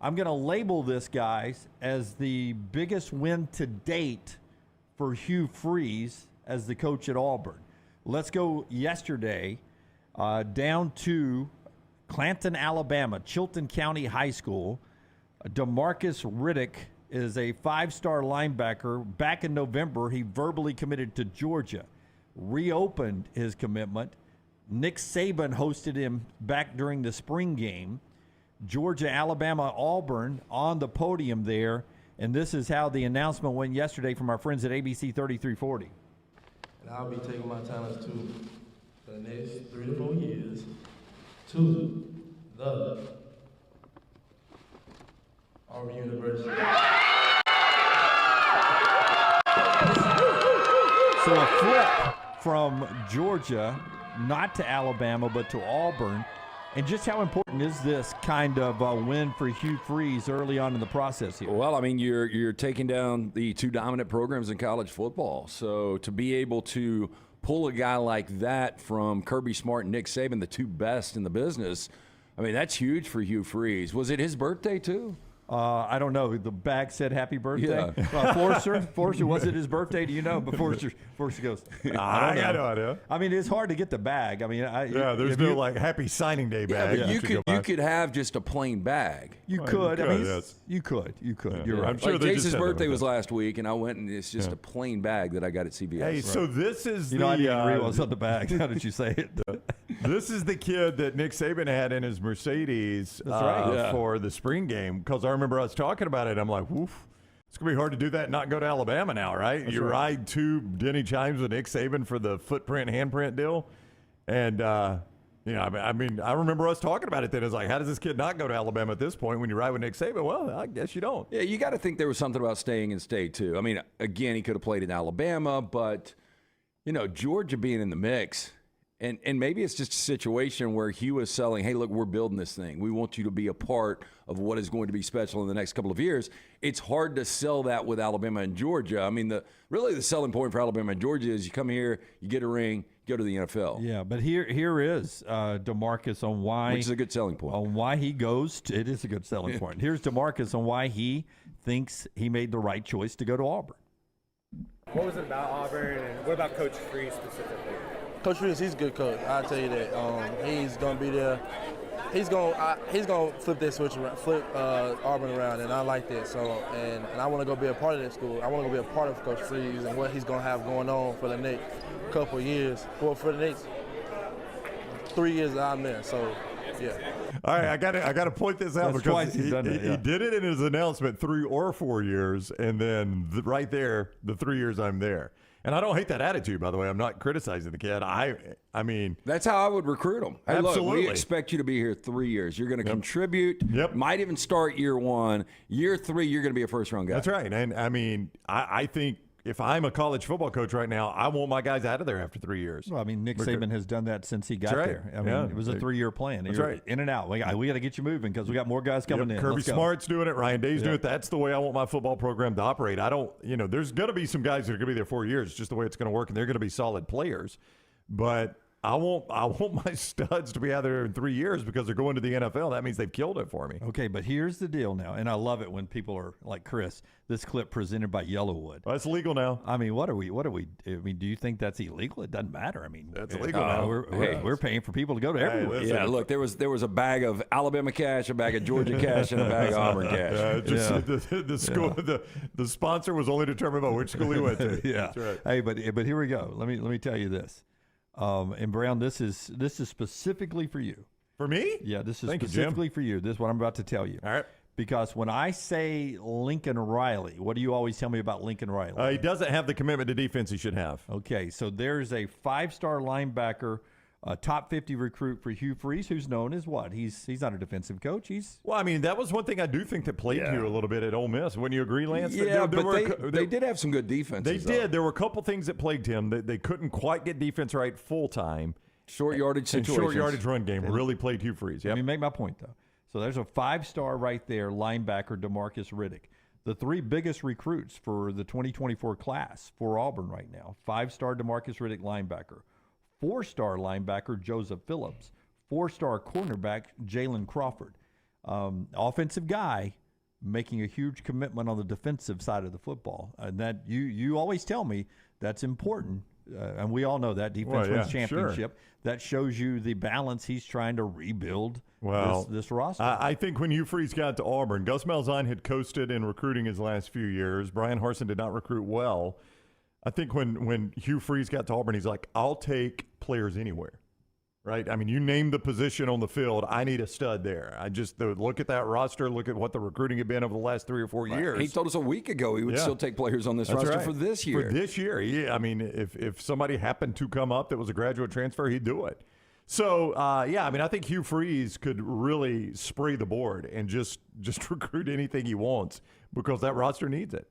I'm going to label this, guys, as the biggest win to date for Hugh Freeze as the coach at Auburn. Let's go yesterday down to Clanton, Alabama, Chilton County High School. Demarcus Riddick is a 5-star linebacker. Back in November, he verbally committed to Georgia, reopened his commitment. Nick Saban hosted him back during the spring game. Georgia, Alabama, Auburn on the podium there. And this is how the announcement went yesterday from our friends at ABC 3340. And I'll be taking my talents to for the next 3 to 4 years to the Auburn University. So a flip from Georgia, not to Alabama, but to Auburn. And just how important is this kind of win for Hugh Freeze early on in the process here? Well, I mean, you're taking down the 2 dominant programs in college football. So to be able to pull a guy like that from Kirby Smart and Nick Saban, the 2 best in the business, I mean, that's huge for Hugh Freeze. Was it his birthday too? I don't know. The bag said happy birthday. Yeah. Forster, was it his birthday? Do you know? But Forster goes, I got no idea. I mean, it's hard to get the bag. I mean, there's no like happy signing day bag. You could have just a plain bag. You could. I mean, yes. you could. Yeah. You're right. I'm sure like they Jace's just birthday was last week, and I went and it's just a plain bag that I got at CVS. Hey, so this is I didn't even realize on the bag. How did you say it? This is the kid that Nick Saban had in his Mercedes for the spring game, because I remember us talking about it. I'm like, woof, it's going to be hard to do that and not go to Alabama now, right? That's you right. ride 2 Denny Chimes with Nick Saban for the footprint, handprint deal. And, I remember us talking about it then. It's like, how does this kid not go to Alabama at this point when you ride with Nick Saban? Well, I guess you don't. Yeah, you got to think there was something about staying in state, too. I mean, again, he could have played in Alabama, but, Georgia being in the mix. And maybe it's just a situation where Hugh is selling, hey, look, we're building this thing. We want you to be a part of what is going to be special in the next couple of years. It's hard to sell that with Alabama and Georgia. I mean, the selling point for Alabama and Georgia is you come here, you get a ring, go to the NFL. Yeah, but here is Demarcus on why. Which is a good selling point. On why he goes to, it is a good selling point. Here's Demarcus on why he thinks he made the right choice to go to Auburn. What was it about Auburn, and what about Coach Freeze specifically? Coach Freeze, he's a good coach. I'll tell you that. He's gonna be there. He's gonna flip that switch around, flip Auburn around, and I like that. So, and I want to go be a part of that school. I want to go be a part of Coach Freeze and what he's gonna have going on for the next couple of years, for the next 3 years that I'm there. So, yeah. All right, I got to point this out That's because twice he's done it, yeah. He did it in his announcement 3 or 4 years, and then right there, the 3 years I'm there. And I don't hate that attitude, by the way. I'm not criticizing the kid. I mean, that's how I would recruit him. Hey, absolutely. Look, we expect you to be here 3 years. You're going to contribute. Yep. Might even start year 1. Year 3, you're going to be a first-round guy. That's right. And I mean, I think if I'm a college football coach right now, I want my guys out of there after 3 years. Well, I mean, Nick Saban has done that since he got there. I mean, it was a 3-year plan. That's You're right. In and out. We got to get you moving because we got more guys coming in. Kirby Let's go. Smart's doing it. Ryan Day's doing it. That's the way I want my football program to operate. I don't, there's going to be some guys that are going to be there 4 years, just the way it's going to work, and they're going to be solid players. But I want my studs to be out there in 3 years because they're going to the NFL. That means they've killed it for me. Okay, but here's the deal now, and I love it when people are like Chris. This clip presented by Yellowwood. Well, that's legal now. I mean, what are we? I mean, do you think that's illegal? It doesn't matter. I mean, that's illegal now. We're paying for people to go to everywhere. Yeah, look, there was a bag of Alabama cash, a bag of Georgia cash, and a bag of Auburn cash. The school, the sponsor was only determined by which school he went to. Yeah. That's right. Hey, but here we go. Let me tell you this. And Brown, this is specifically for you. For me? Yeah, this is Thank you, specifically for you. This is what I'm about to tell you. All right. Because when I say Lincoln Riley, what do you always tell me about Lincoln Riley? He doesn't have the commitment to defense he should have. Okay, so there's a 5-star linebacker, top 50 recruit for Hugh Freeze, who's known as what? He's not a defensive coach. Well, I mean, that was one thing I do think that plagued you a little bit at Ole Miss. Wouldn't you agree, Lance? Yeah, they did have some good defenses. They did. There were a couple things that plagued him. They couldn't quite get defense right full time. Short yardage and situations. short yardage run game really played Hugh Freeze. Let me make my point, though. So there's a 5-star right there, linebacker Demarcus Riddick. The 3 biggest recruits for the 2024 class for Auburn right now. 5-star Demarcus Riddick, linebacker. 4-star linebacker Joseph Phillips. 4-star cornerback Jalen Crawford. offensive guy making a huge commitment on the defensive side of the football. And that you always tell me that's important. And we all know that defense wins championship. Sure. That shows you the balance he's trying to rebuild this roster. I think when Hugh Freeze got to Auburn, Gus Malzahn had coasted in recruiting his last few years. Brian Harsin did not recruit well. I think when Hugh Freeze got to Auburn, he's like, I'll take players anywhere. Right? I mean, you name the position on the field, I need a stud there. I just look at that roster, look at what the recruiting had been over the last 3 or 4 years. He told us a week ago he would still take players on this roster for this year. For this year, yeah. I mean, if somebody happened to come up that was a graduate transfer, he'd do it. So, I mean, I think Hugh Freeze could really spray the board and just recruit anything he wants because that roster needs it.